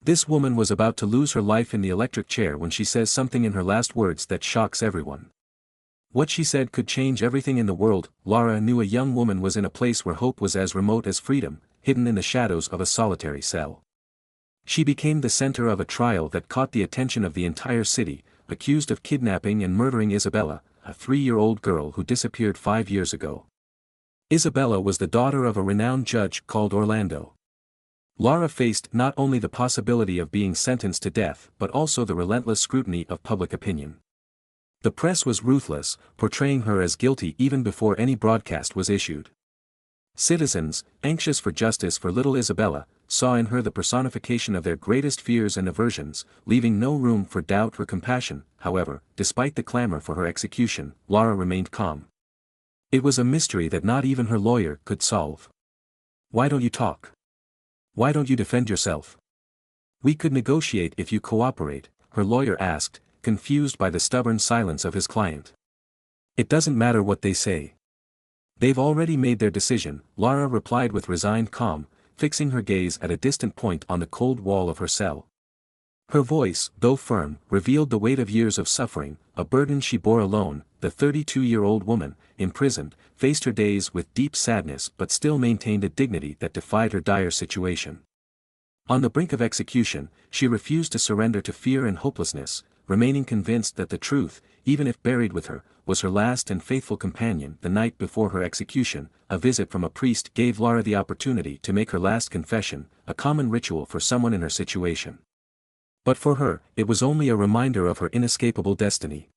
This woman was about to lose her life in the electric chair when she says something in her last words that shocks everyone. What she said could change everything in the world. Lara knew a young woman was in a place where hope was as remote as freedom, hidden in the shadows of a solitary cell. She became the center of a trial that caught the attention of the entire city, accused of kidnapping and murdering Isabela, a 3-year-old girl who disappeared 5 years ago. Isabela was the daughter of a renowned judge called Orlando. Lara faced not only the possibility of being sentenced to death but also the relentless scrutiny of public opinion. The press was ruthless, portraying her as guilty even before any broadcast was issued. Citizens, anxious for justice for little Isabela, saw in her the personification of their greatest fears and aversions, leaving no room for doubt or compassion. However, despite the clamor for her execution, Lara remained calm. It was a mystery that not even her lawyer could solve. "Why don't you talk? Why don't you defend yourself? We could negotiate if you cooperate," her lawyer asked, confused by the stubborn silence of his client. "It doesn't matter what they say. They've already made their decision," Lara replied with resigned calm, fixing her gaze at a distant point on the cold wall of her cell. Her voice, though firm, revealed the weight of years of suffering, a burden she bore alone. The 32-year-old woman, imprisoned, faced her days with deep sadness but still maintained a dignity that defied her dire situation. On the brink of execution, she refused to surrender to fear and hopelessness, remaining convinced that the truth, even if buried with her, was her last and faithful companion. The night before her execution, a visit from a priest gave Lara the opportunity to make her last confession, a common ritual for someone in her situation. But for her, it was only a reminder of her inescapable destiny.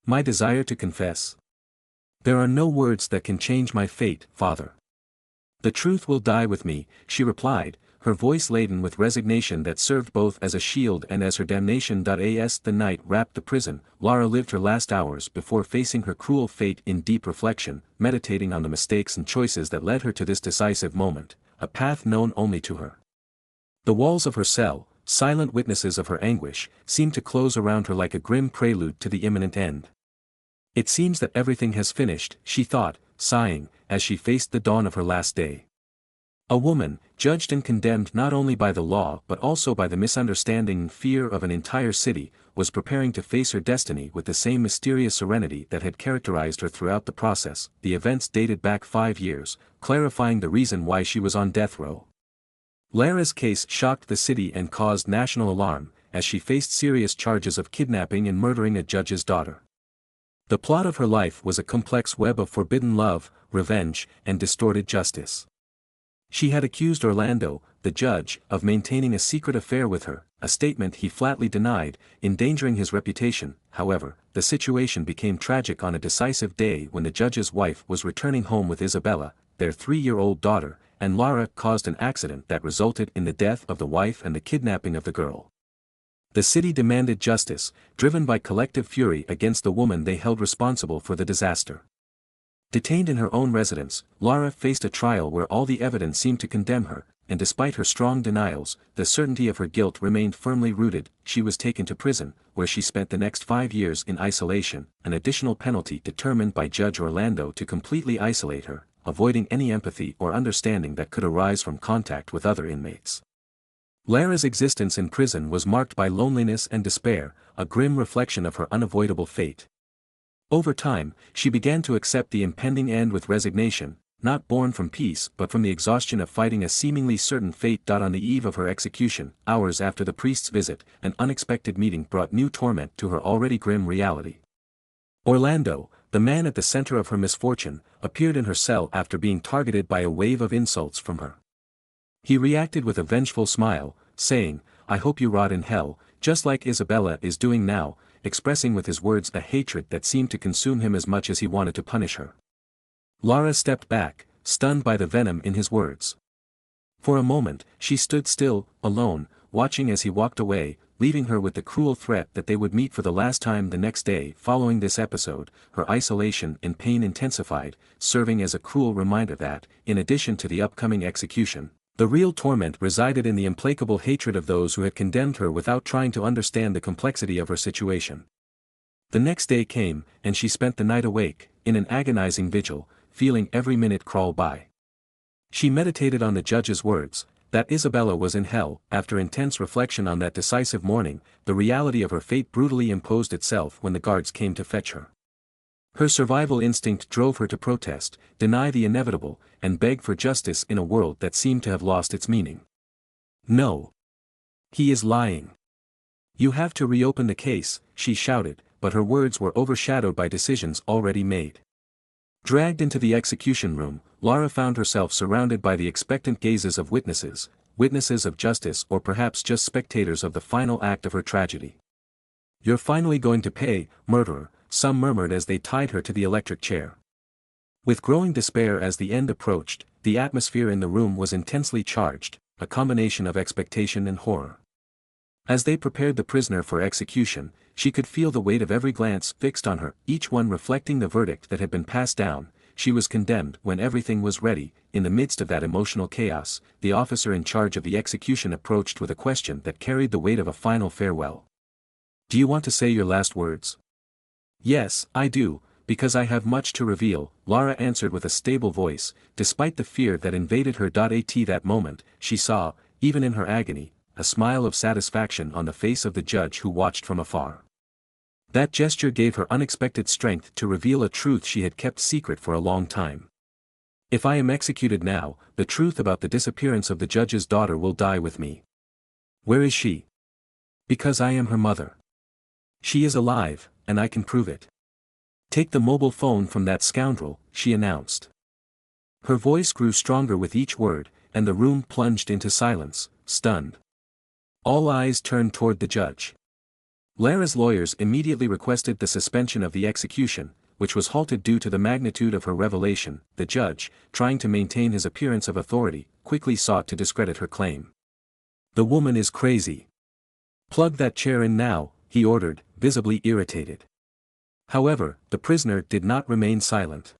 "My desire to confess. There are no words that can change my fate, Father. The truth will die with me," she replied, her voice laden with resignation that served both as a shield and as her damnation. As the night wrapped the prison, Lara lived her last hours before facing her cruel fate in deep reflection, meditating on the mistakes and choices that led her to this decisive moment, a path known only to her. The walls of her cell, silent witnesses of her anguish, seemed to close around her like a grim prelude to the imminent end. "It seems that everything has finished," she thought, sighing, as she faced the dawn of her last day. A woman, judged and condemned not only by the law but also by the misunderstanding and fear of an entire city, was preparing to face her destiny with the same mysterious serenity that had characterized her throughout the process. The events dated back 5 years, clarifying the reason why she was on death row. Lara's case shocked the city and caused national alarm, as she faced serious charges of kidnapping and murdering a judge's daughter. The plot of her life was a complex web of forbidden love, revenge, and distorted justice. She had accused Orlando, the judge, of maintaining a secret affair with her, a statement he flatly denied, endangering his reputation. However, the situation became tragic on a decisive day when the judge's wife was returning home with Isabela, their 3-year-old daughter, and Lara caused an accident that resulted in the death of the wife and the kidnapping of the girl. The city demanded justice, driven by collective fury against the woman they held responsible for the disaster. Detained in her own residence, Lara faced a trial where all the evidence seemed to condemn her, and despite her strong denials, the certainty of her guilt remained firmly rooted. She was taken to prison, where she spent the next 5 years in isolation, an additional penalty determined by Judge Orlando to completely isolate her, avoiding any empathy or understanding that could arise from contact with other inmates. Lara's existence in prison was marked by loneliness and despair, a grim reflection of her unavoidable fate. Over time, she began to accept the impending end with resignation, not born from peace but from the exhaustion of fighting a seemingly certain fate. On the eve of her execution, hours after the priest's visit, an unexpected meeting brought new torment to her already grim reality. Orlando, the man at the center of her misfortune, appeared in her cell after being targeted by a wave of insults from her. He reacted with a vengeful smile, saying, "I hope you rot in hell, just like Isabela is doing now," expressing with his words a hatred that seemed to consume him as much as he wanted to punish her. Lara stepped back, stunned by the venom in his words. For a moment, she stood still, alone, watching as he walked away, leaving her with the cruel threat that they would meet for the last time the next day. Following this episode, her isolation and pain intensified, serving as a cruel reminder that, in addition to the upcoming execution, the real torment resided in the implacable hatred of those who had condemned her without trying to understand the complexity of her situation. The next day came, and she spent the night awake, in an agonizing vigil, feeling every minute crawl by. She meditated on the judge's words, that Isabela was in hell. After intense reflection on that decisive morning, the reality of her fate brutally imposed itself when the guards came to fetch her. Her survival instinct drove her to protest, deny the inevitable, and beg for justice in a world that seemed to have lost its meaning. "No. He is lying. You have to reopen the case," she shouted, but her words were overshadowed by decisions already made. Dragged into the execution room, Lara found herself surrounded by the expectant gazes of witnesses, witnesses of justice or perhaps just spectators of the final act of her tragedy. "You're finally going to pay, murderer," some murmured as they tied her to the electric chair. With growing despair as the end approached, the atmosphere in the room was intensely charged, a combination of expectation and horror. As they prepared the prisoner for execution, she could feel the weight of every glance fixed on her, each one reflecting the verdict that had been passed down. She was condemned. When everything was ready, in the midst of that emotional chaos, the officer in charge of the execution approached with a question that carried the weight of a final farewell. "Do you want to say your last words?" "Yes, I do, because I have much to reveal," Lara answered with a stable voice. Despite the fear that invaded her. At that moment, she saw, even in her agony, a smile of satisfaction on the face of the judge who watched from afar. That gesture gave her unexpected strength to reveal a truth she had kept secret for a long time. "If I am executed now, the truth about the disappearance of the judge's daughter will die with me." "Where is she?" "Because I am her mother. She is alive, and I can prove it." "Take the mobile phone from that scoundrel," she announced. Her voice grew stronger with each word, and the room plunged into silence, stunned. All eyes turned toward the judge. Lara's lawyers immediately requested the suspension of the execution, which was halted due to the magnitude of her revelation. The judge, trying to maintain his appearance of authority, quickly sought to discredit her claim. "The woman is crazy. Plug that chair in now," he ordered, visibly irritated. However, the prisoner did not remain silent.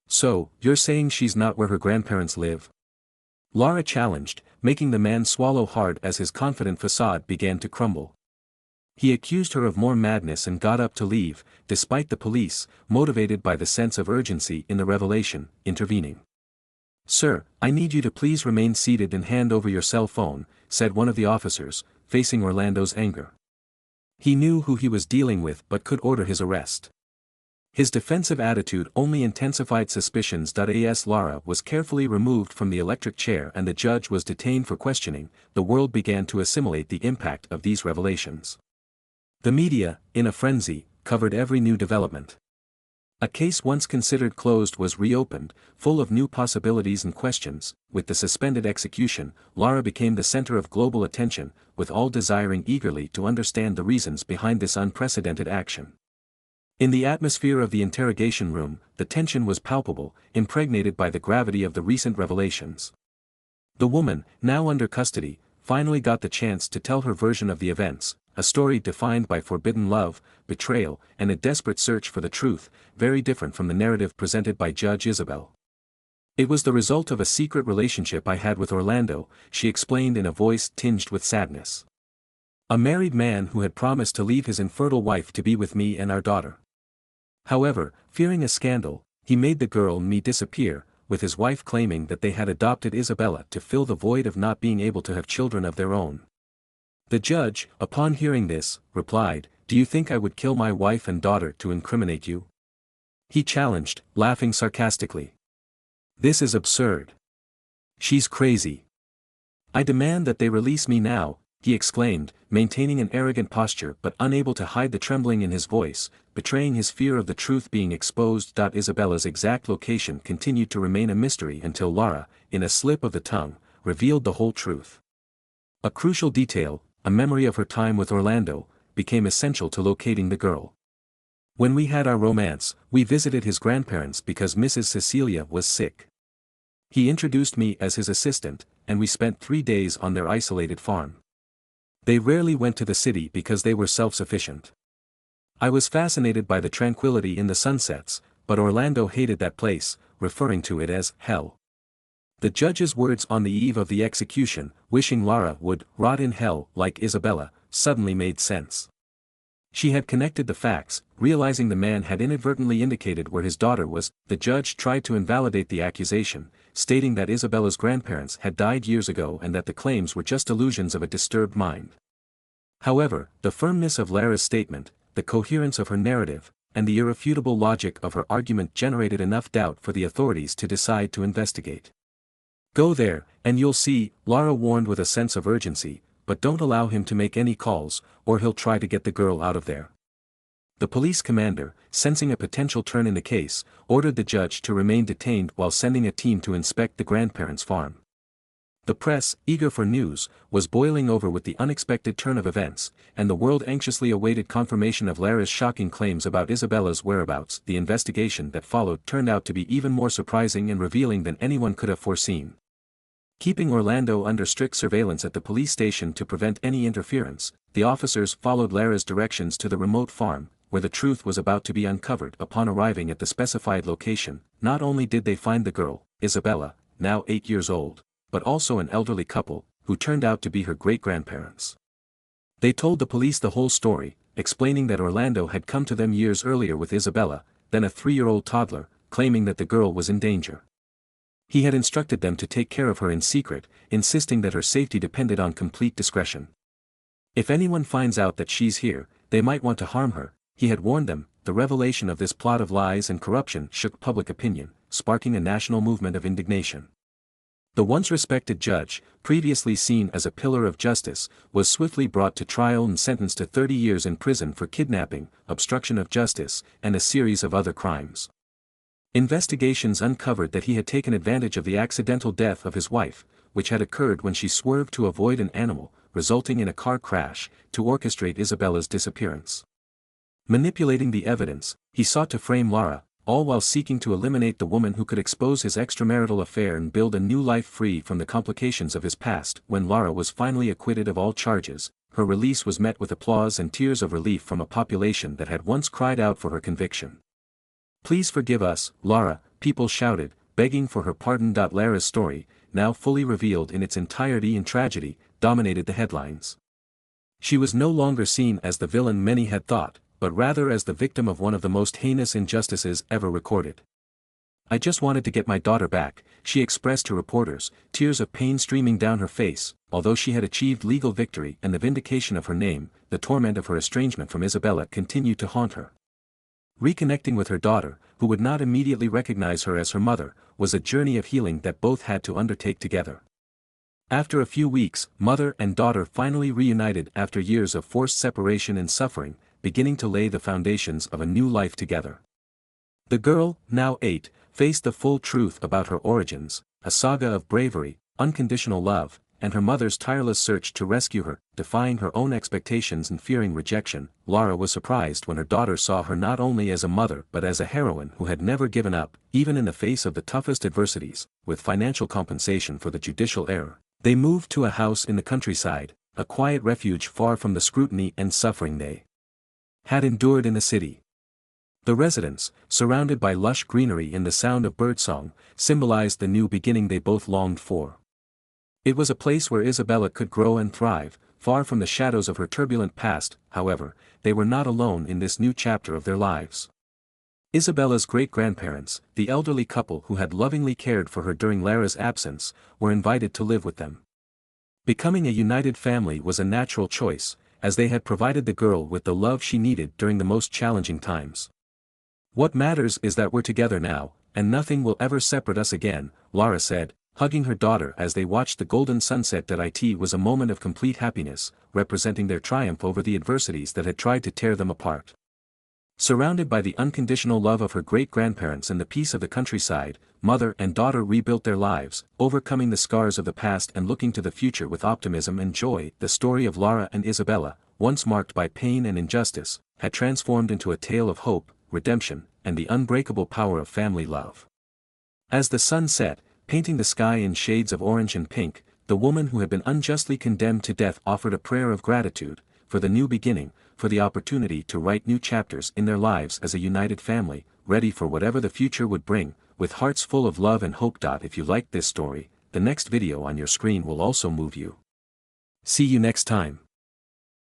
"So, you're saying she's not where her grandparents live?" Lara challenged, making the man swallow hard as his confident facade began to crumble. He accused her of more madness and got up to leave, despite the police, motivated by the sense of urgency in the revelation, intervening. "Sir, I need you to please remain seated and hand over your cell phone," said one of the officers, facing Orlando's anger. He knew who he was dealing with but could order his arrest. His defensive attitude only intensified suspicions. As Lara was carefully removed from the electric chair and the judge was detained for questioning, the world began to assimilate the impact of these revelations. The media, in a frenzy, covered every new development. A case once considered closed was reopened, full of new possibilities and questions. With the suspended execution, Lara became the center of global attention, with all desiring eagerly to understand the reasons behind this unprecedented action. In the atmosphere of the interrogation room, the tension was palpable, impregnated by the gravity of the recent revelations. The woman, now under custody, finally got the chance to tell her version of the events, a story defined by forbidden love, betrayal, and a desperate search for the truth, very different from the narrative presented by Judge Isabel. "It was the result of a secret relationship I had with Orlando," she explained in a voice tinged with sadness. "A married man who had promised to leave his infertile wife to be with me and our daughter. However, fearing a scandal, he made the girl and me disappear, with his wife claiming that they had adopted Isabela to fill the void of not being able to have children of their own." The judge, upon hearing this, replied, "Do you think I would kill my wife and daughter to incriminate you?" He challenged, laughing sarcastically. "This is absurd. She's crazy. I demand that they release me now," he exclaimed, maintaining an arrogant posture but unable to hide the trembling in his voice, betraying his fear of the truth being exposed. Isabela's exact location continued to remain a mystery until Lara, in a slip of the tongue, revealed the whole truth. A crucial detail, a memory of her time with Orlando, became essential to locating the girl. "When we had our romance, we visited his grandparents because Mrs. Cecilia was sick. He introduced me as his assistant, and we spent 3 days on their isolated farm. They rarely went to the city because they were self-sufficient. I was fascinated by the tranquility in the sunsets, but Orlando hated that place, referring to it as hell." The judge's words on the eve of the execution, wishing Lara would rot in hell like Isabela, suddenly made sense. She had connected the facts, realizing the man had inadvertently indicated where his daughter was. The judge tried to invalidate the accusation, stating that Isabela's grandparents had died years ago and that the claims were just illusions of a disturbed mind. However, the firmness of Lara's statement, the coherence of her narrative, and the irrefutable logic of her argument generated enough doubt for the authorities to decide to investigate. "Go there, and you'll see," Lara warned with a sense of urgency, "but don't allow him to make any calls, or he'll try to get the girl out of there." The police commander, sensing a potential turn in the case, ordered the judge to remain detained while sending a team to inspect the grandparents' farm. The press, eager for news, was boiling over with the unexpected turn of events, and the world anxiously awaited confirmation of Lara's shocking claims about Isabela's whereabouts. The investigation that followed turned out to be even more surprising and revealing than anyone could have foreseen. Keeping Orlando under strict surveillance at the police station to prevent any interference, the officers followed Lara's directions to the remote farm, where the truth was about to be uncovered. Upon arriving at the specified location, not only did they find the girl, Isabela, now 8 years old, but also an elderly couple, who turned out to be her great-grandparents. They told the police the whole story, explaining that Orlando had come to them years earlier with Isabela, then a 3-year-old toddler, claiming that the girl was in danger. He had instructed them to take care of her in secret, insisting that her safety depended on complete discretion. "If anyone finds out that she's here, they might want to harm her," he had warned them. The revelation of this plot of lies and corruption shook public opinion, sparking a national movement of indignation. The once respected judge, previously seen as a pillar of justice, was swiftly brought to trial and sentenced to 30 years in prison for kidnapping, obstruction of justice, and a series of other crimes. Investigations uncovered that he had taken advantage of the accidental death of his wife, which had occurred when she swerved to avoid an animal, resulting in a car crash, to orchestrate Isabela's disappearance. Manipulating the evidence, he sought to frame Lara, all while seeking to eliminate the woman who could expose his extramarital affair and build a new life free from the complications of his past. When Lara was finally acquitted of all charges, her release was met with applause and tears of relief from a population that had once cried out for her conviction. "Please forgive us, Lara," people shouted, begging for her pardon. Lara's story, now fully revealed in its entirety in tragedy, dominated the headlines. She was no longer seen as the villain many had thought, but rather as the victim of one of the most heinous injustices ever recorded. "I just wanted to get my daughter back," she expressed to reporters, tears of pain streaming down her face. Although she had achieved legal victory and the vindication of her name, the torment of her estrangement from Isabela continued to haunt her. Reconnecting with her daughter, who would not immediately recognize her as her mother, was a journey of healing that both had to undertake together. After a few weeks, mother and daughter finally reunited after years of forced separation and suffering, beginning to lay the foundations of a new life together. The girl, now 8, faced the full truth about her origins, a saga of bravery, unconditional love, and her mother's tireless search to rescue her. Defying her own expectations and fearing rejection, Lara was surprised when her daughter saw her not only as a mother but as a heroine who had never given up, even in the face of the toughest adversities. With financial compensation for the judicial error, they moved to a house in the countryside, a quiet refuge far from the scrutiny and suffering they had endured in the city. The residence, surrounded by lush greenery and the sound of birdsong, symbolized the new beginning they both longed for. It was a place where Isabela could grow and thrive, far from the shadows of her turbulent past. However, they were not alone in this new chapter of their lives. Isabela's great-grandparents, the elderly couple who had lovingly cared for her during Lara's absence, were invited to live with them. Becoming a united family was a natural choice, as they had provided the girl with the love she needed during the most challenging times. "What matters is that we're together now, and nothing will ever separate us again," Lara said, hugging her daughter as they watched the golden sunset. It was a moment of complete happiness, representing their triumph over the adversities that had tried to tear them apart. Surrounded by the unconditional love of her great-grandparents and the peace of the countryside, mother and daughter rebuilt their lives, overcoming the scars of the past and looking to the future with optimism and joy. The story of Lara and Isabela, once marked by pain and injustice, had transformed into a tale of hope, redemption, and the unbreakable power of family love. As the sun set, painting the sky in shades of orange and pink, the woman who had been unjustly condemned to death offered a prayer of gratitude, for the new beginning, for the opportunity to write new chapters in their lives as a united family, ready for whatever the future would bring, with hearts full of love and hope. If you liked this story, the next video on your screen will also move you. See you next time.